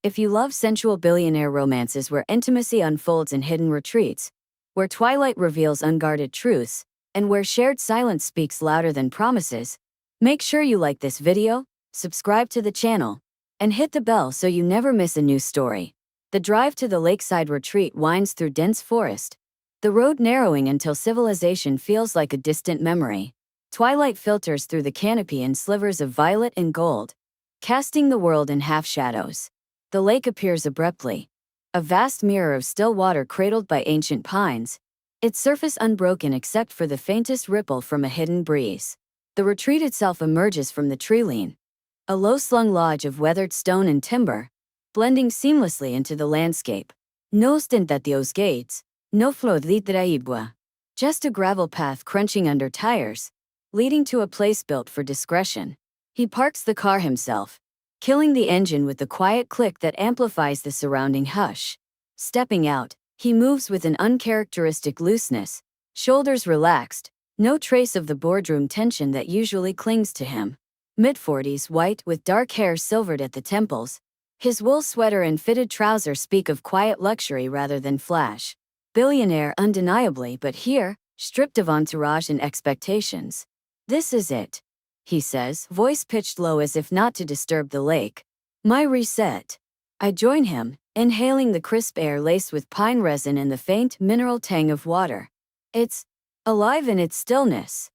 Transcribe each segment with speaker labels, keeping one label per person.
Speaker 1: If you love sensual billionaire romances where intimacy unfolds in hidden retreats, where twilight reveals unguarded truths, and where shared silence speaks louder than promises, make sure you like this video, subscribe to the channel, and hit the bell so you never miss a new story. The drive to the lakeside retreat winds through dense forest, the road narrowing until civilization feels like a distant memory. Twilight filters through the canopy in slivers of violet and gold, casting the world in half-shadows. The lake appears abruptly, a vast mirror of still water cradled by ancient pines, its surface unbroken except for the faintest ripple from a hidden breeze. The retreat itself emerges from the treeline, a low-slung lodge of weathered stone and timber, blending seamlessly into the landscape. No ostentatious gates, no flor de traíbua, just a gravel path crunching under tires, leading to a place built for discretion. He parks the car himself, killing the engine with the quiet click that amplifies the surrounding hush. Stepping out, he moves with an uncharacteristic looseness, shoulders relaxed, no trace of the boardroom tension that usually clings to him. Mid-40s, white with dark hair silvered at the temples, his wool sweater and fitted trouser speak of quiet luxury rather than flash. Billionaire undeniably, but here, stripped of entourage and expectations. This is it, he says, voice pitched low as if not to disturb the lake. My reset. I join him, inhaling the crisp air laced with pine resin and the faint mineral tang of water. It's alive in its stillness.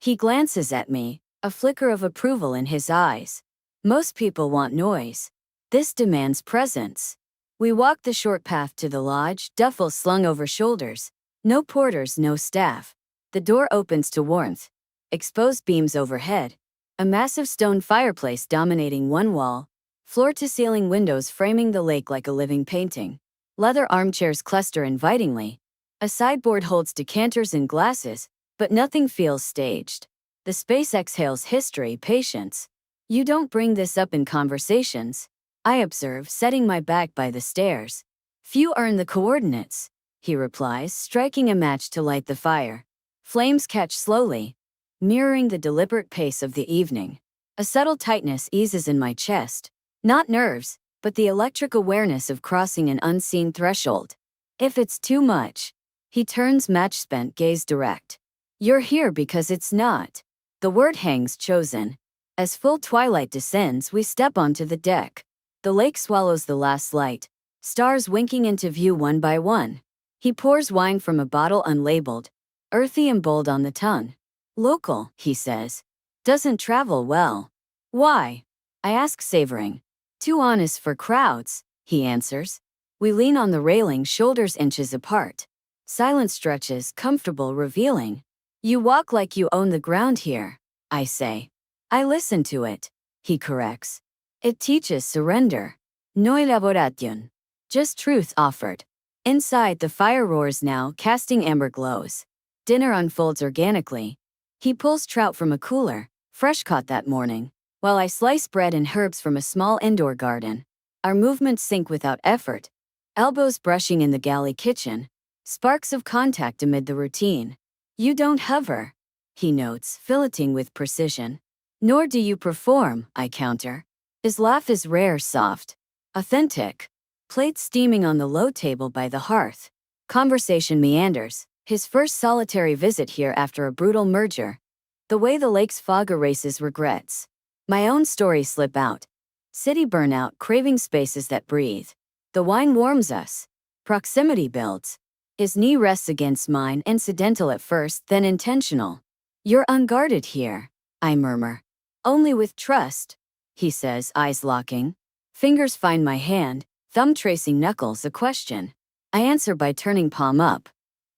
Speaker 1: He glances at me, a flicker of approval in his eyes. Most people want noise. This demands presence. We walk the short path to the lodge, duffels slung over shoulders. No porters, no staff. The door opens to warmth. Exposed beams overhead, a massive stone fireplace dominating one wall, floor-to-ceiling windows framing the lake like a living painting. Leather armchairs cluster invitingly. A sideboard holds decanters and glasses, but nothing feels staged. The space exhales history, patience. You don't bring this up in conversations, I observe, setting my back by the stairs. Few earn the coordinates, he replies, striking a match to light the fire. Flames catch slowly, mirroring the deliberate pace of the evening. A subtle tightness eases in my chest, not nerves, but the electric awareness of crossing an unseen threshold. If it's too much, he turns match-spent gaze direct. You're here because it's not. The word hangs chosen. As full twilight descends, we step onto the deck. The lake swallows the last light, stars winking into view one by one. He pours wine from a bottle unlabeled, earthy and bold on the tongue. Local, he says. Doesn't travel well. Why? I ask, savoring. Too honest for crowds, he answers. We lean on the railing, shoulders inches apart. Silence stretches, comfortable, revealing. You walk like you own the ground here, I say. I listen to it, he corrects. It teaches surrender. No elaboración. Just truth offered. Inside, the fire roars now, casting amber glows. Dinner unfolds organically. He pulls trout from a cooler, fresh caught that morning, while I slice bread and herbs from a small indoor garden. Our movements sync without effort, elbows brushing in the galley kitchen, sparks of contact amid the routine. You don't hover, he notes, filleting with precision. Nor do you perform, I counter. His laugh is rare, soft, authentic. Plates steaming on the low table by the hearth. Conversation meanders. His first solitary visit here after a brutal merger. The way the lake's fog erases regrets. My own stories slip out. City burnout, craving spaces that breathe. The wine warms us. Proximity builds. His knee rests against mine, incidental at first, then intentional. You're unguarded here, I murmur. Only with trust, he says, eyes locking. Fingers find my hand, thumb tracing knuckles, a question. I answer by turning palm up.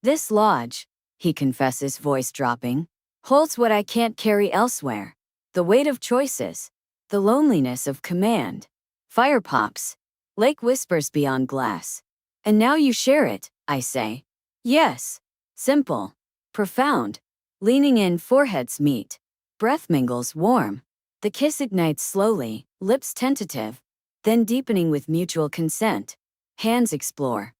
Speaker 1: This lodge, he confesses, voice dropping, holds what I can't carry elsewhere. The weight of choices. The loneliness of command. Fire pops. Lake whispers beyond glass. And now you share it, I say. Yes. Simple. Profound. Leaning in, foreheads meet. Breath mingles, warm. The kiss ignites slowly, lips tentative, then deepening with mutual consent. Hands explore.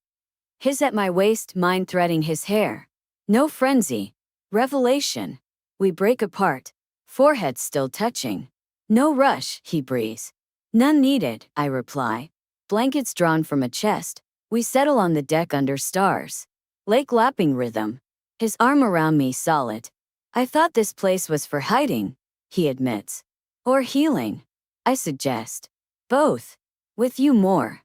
Speaker 1: His at my waist, mine threading his hair. No frenzy. Revelation. We break apart. Foreheads still touching. No rush, he breathes. None needed, I reply. Blankets drawn from a chest, we settle on the deck under stars. Lake lapping rhythm. His arm around me solid. I thought this place was for hiding, he admits. Or healing, I suggest. Both. With you more.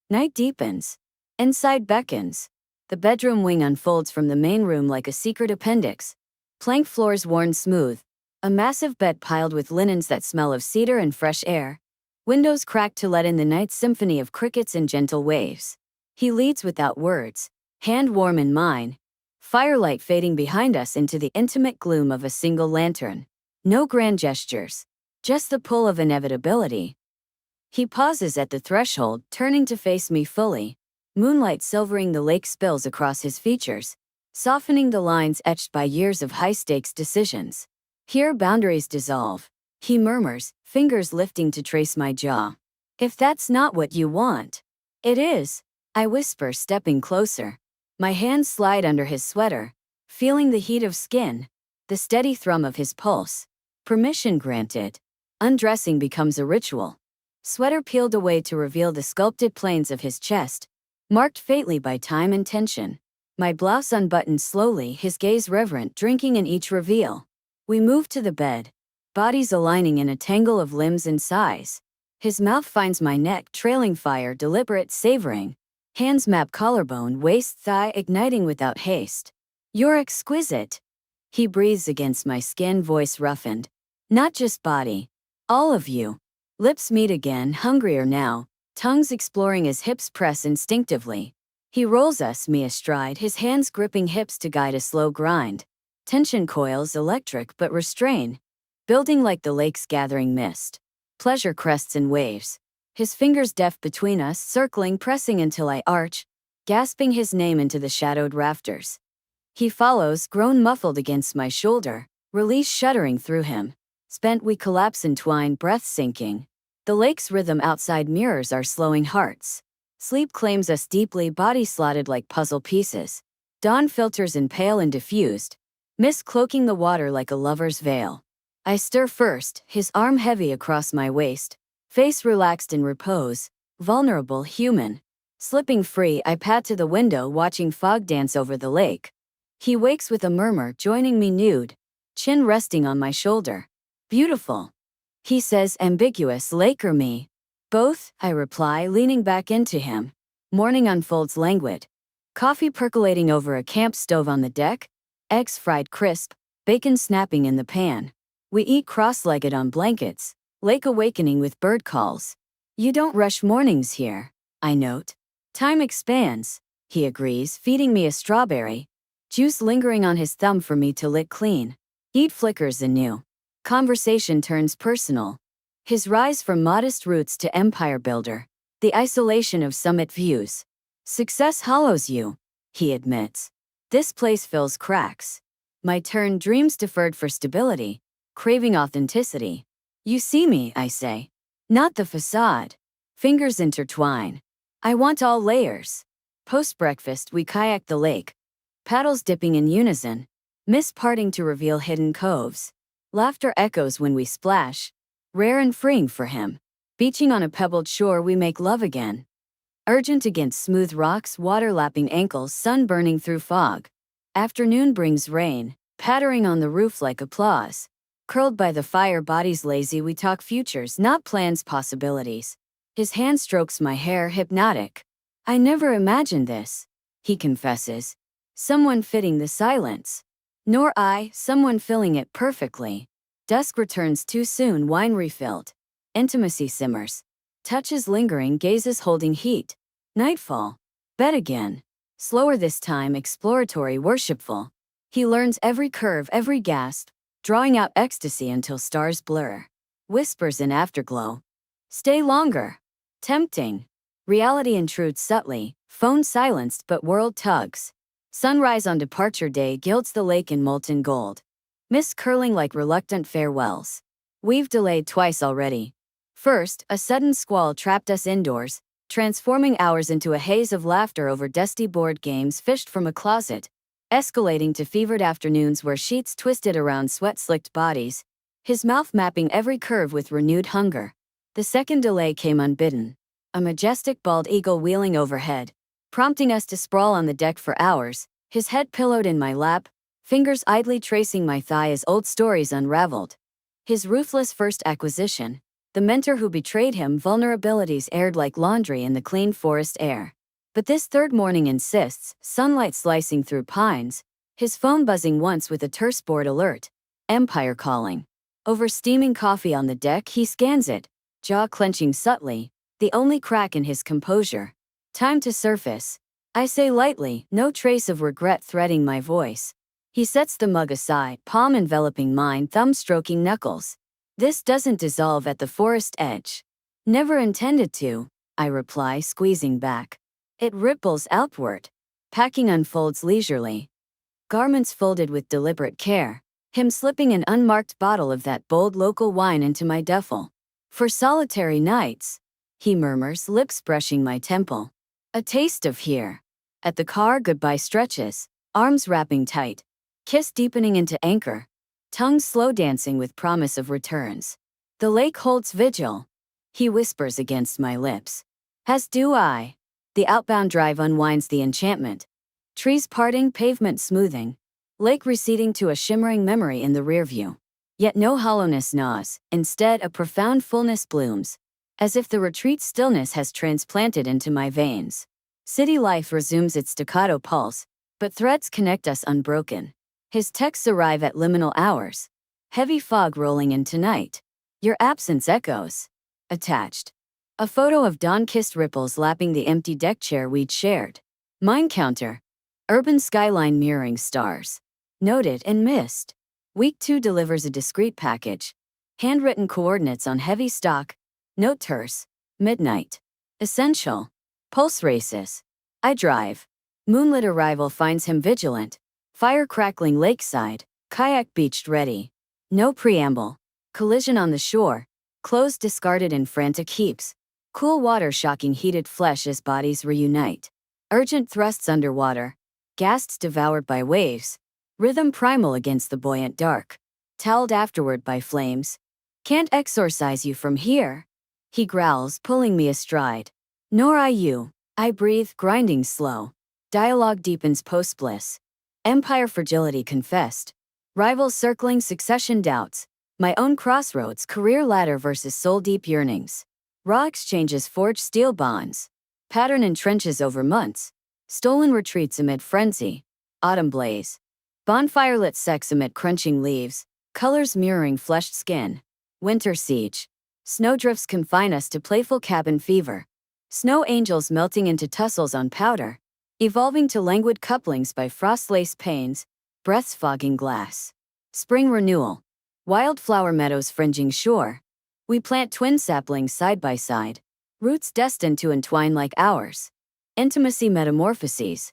Speaker 1: Night deepens. Inside beckons. The bedroom wing unfolds from the main room like a secret appendix. Plank floors worn smooth. A massive bed piled with linens that smell of cedar and fresh air. Windows cracked to let in the night's symphony of crickets and gentle waves. He leads without words, hand warm in mine. Firelight fading behind us into the intimate gloom of a single lantern. No grand gestures. Just the pull of inevitability. He pauses at the threshold, turning to face me fully. Moonlight silvering the lake spills across his features, softening the lines etched by years of high-stakes decisions. Here boundaries dissolve. He murmurs, fingers lifting to trace my jaw. If that's not what you want. It is, I whisper, stepping closer. My hands slide under his sweater, feeling the heat of skin, the steady thrum of his pulse. Permission granted. Undressing becomes a ritual. Sweater peeled away to reveal the sculpted planes of his chest, marked faintly by time and tension. My blouse unbuttoned slowly, his gaze reverent, drinking in each reveal. We move to the bed, bodies aligning in a tangle of limbs and sighs. His mouth finds my neck, trailing fire, deliberate, savoring. Hands map collarbone, waist, thigh, igniting without haste. You're exquisite. He breathes against my skin, voice roughened. Not just body. All of you. Lips meet again, hungrier now, tongues exploring as hips press instinctively. He rolls us, me astride, his hands gripping hips to guide a slow grind. Tension coils, electric but restrain. Building like the lake's gathering mist. Pleasure crests and waves. His fingers deft between us, circling, pressing until I arch, gasping his name into the shadowed rafters. He follows, groan muffled against my shoulder, release shuddering through him. Spent we collapse entwined, breath sinking. The lake's rhythm outside mirrors our slowing hearts. Sleep claims us deeply, body slotted like puzzle pieces. Dawn filters in pale and diffused, mist cloaking the water like a lover's veil. I stir first, his arm heavy across my waist, face relaxed in repose, vulnerable, human. Slipping free, I pad to the window, watching fog dance over the lake. He wakes with a murmur, joining me nude, chin resting on my shoulder. Beautiful. He says, ambiguous, lake or me? Both, I reply, leaning back into him. Morning unfolds languid. Coffee percolating over a camp stove on the deck, eggs fried crisp, bacon snapping in the pan. We eat cross-legged on blankets, lake awakening with bird calls. You don't rush mornings here, I note. Time expands, he agrees, feeding me a strawberry. Juice lingering on his thumb for me to lick clean. Heat flickers anew. Conversation turns personal. His rise from modest roots to empire builder. The isolation of summit views. Success hollows you, he admits. This place fills cracks. My turn, dreams deferred for stability, craving authenticity. You see me, I say. Not the facade. Fingers intertwine. I want all layers. Post-breakfast, we kayak the lake. Paddles dipping in unison. Mist parting to reveal hidden coves. Laughter echoes when we splash. Rare and freeing for him. Beaching on a pebbled shore, we make love again. Urgent against smooth rocks, water lapping ankles, sun burning through fog. Afternoon brings rain, pattering on the roof like applause. Curled by the fire, bodies lazy, we talk futures, not plans, possibilities. His hand strokes my hair, hypnotic. I never imagined this, he confesses. Someone fitting the silence. Nor I, someone filling it perfectly. Dusk returns too soon, wine refilled. Intimacy simmers. Touches lingering, gazes holding heat. Nightfall. Bed again. Slower this time, exploratory, worshipful. He learns every curve, every gasp, drawing out ecstasy until stars blur. Whispers in afterglow. Stay longer. Tempting. Reality intrudes subtly, phone silenced but world tugs. Sunrise on departure day gilds the lake in molten gold. Mist curling like reluctant farewells. We've delayed twice already. First, a sudden squall trapped us indoors, transforming hours into a haze of laughter over dusty board games fished from a closet, escalating to fevered afternoons where sheets twisted around sweat-slicked bodies, his mouth mapping every curve with renewed hunger. The second delay came unbidden. a majestic bald eagle wheeling overhead, prompting us to sprawl on the deck for hours, his head pillowed in my lap, fingers idly tracing my thigh as old stories unraveled. His ruthless first acquisition, the mentor who betrayed him, vulnerabilities aired like laundry in the clean forest air. But this third morning insists, sunlight slicing through pines, his phone buzzing once with a terse board alert. Empire calling. Over steaming coffee on the deck, he scans it, jaw clenching subtly, the only crack in his composure. Time to surface. I say lightly, no trace of regret threading my voice. He sets the mug aside, palm enveloping mine, thumb stroking knuckles. This doesn't dissolve at the forest edge. Never intended to, I reply, squeezing back. It ripples outward. Packing unfolds leisurely. Garments folded with deliberate care. Him slipping an unmarked bottle of that bold local wine into my duffel. For solitary nights, he murmurs, lips brushing my temple. A taste of here. At the car, goodbye stretches, arms wrapping tight, kiss deepening into anchor, tongue slow dancing with promise of returns. The lake holds vigil, he whispers against my lips. As do I. The outbound drive unwinds the enchantment. Trees parting, pavement smoothing, lake receding to a shimmering memory in the rearview. Yet no hollowness gnaws, instead a profound fullness blooms, as if the retreat's stillness has transplanted into my veins. City life resumes its staccato pulse, but threads connect us unbroken. His texts arrive at liminal hours. Heavy fog rolling in tonight. Your absence echoes. Attached. A photo of dawn-kissed ripples lapping the empty deck chair we'd shared. Mine counter. Urban skyline mirroring stars. Noted and missed. Week 2 delivers a discreet package. Handwritten coordinates on heavy stock. Note terse. Midnight. Essential. Pulse races. I drive. Moonlit arrival finds him vigilant. Fire crackling lakeside. Kayak beached ready. No preamble. Collision on the shore. Clothes discarded in frantic heaps. Cool water shocking heated flesh as bodies reunite. Urgent thrusts underwater. Ghasts devoured by waves. Rhythm primal against the buoyant dark. Toweled afterward by flames. Can't exorcise you from here. He growls, pulling me astride. Nor I you. I breathe, grinding slow. Dialogue deepens post-bliss. Empire fragility confessed. Rivals circling, succession doubts. My own crossroads, career ladder versus soul-deep yearnings. Raw exchanges forge steel bonds. Pattern entrenches over months. Stolen retreats amid frenzy. Autumn blaze. Bonfire-lit sex amid crunching leaves. Colors mirroring fleshed skin. Winter siege. Snowdrifts confine us to playful cabin fever. Snow angels melting into tussles on powder. Evolving to languid couplings by frost-laced panes. Breaths fogging glass. Spring renewal. Wildflower meadows fringing shore. We plant twin saplings side by side. Roots destined to entwine like ours. Intimacy metamorphoses.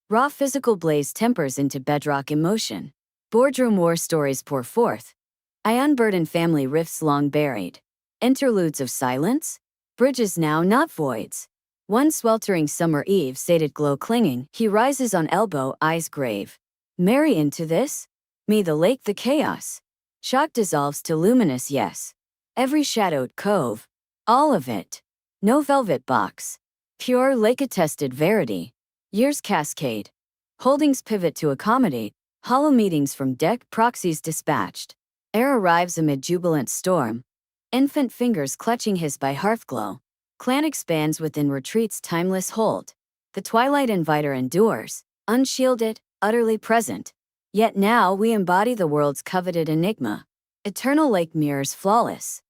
Speaker 1: Raw physical blaze tempers into bedrock emotion. Boardroom war stories pour forth. I unburden family rifts long buried. Interludes of silence? Bridges now, not voids. One sweltering summer eve, sated glow clinging, he rises on elbow, eyes grave. Marry into this? Me the lake, the chaos. Shock dissolves to luminous yes. Every shadowed cove. All of it. No velvet box. Pure lake-attested verity. Years cascade. Holdings pivot to accommodate. Hollow meetings from deck, proxies dispatched. Air arrives amid jubilant storm. Infant fingers clutching his by hearthglow. Clan expands within retreat's timeless hold. The twilight inviter endures, unshielded, utterly present. Yet now we embody the world's coveted enigma. Eternal lake mirrors flawless.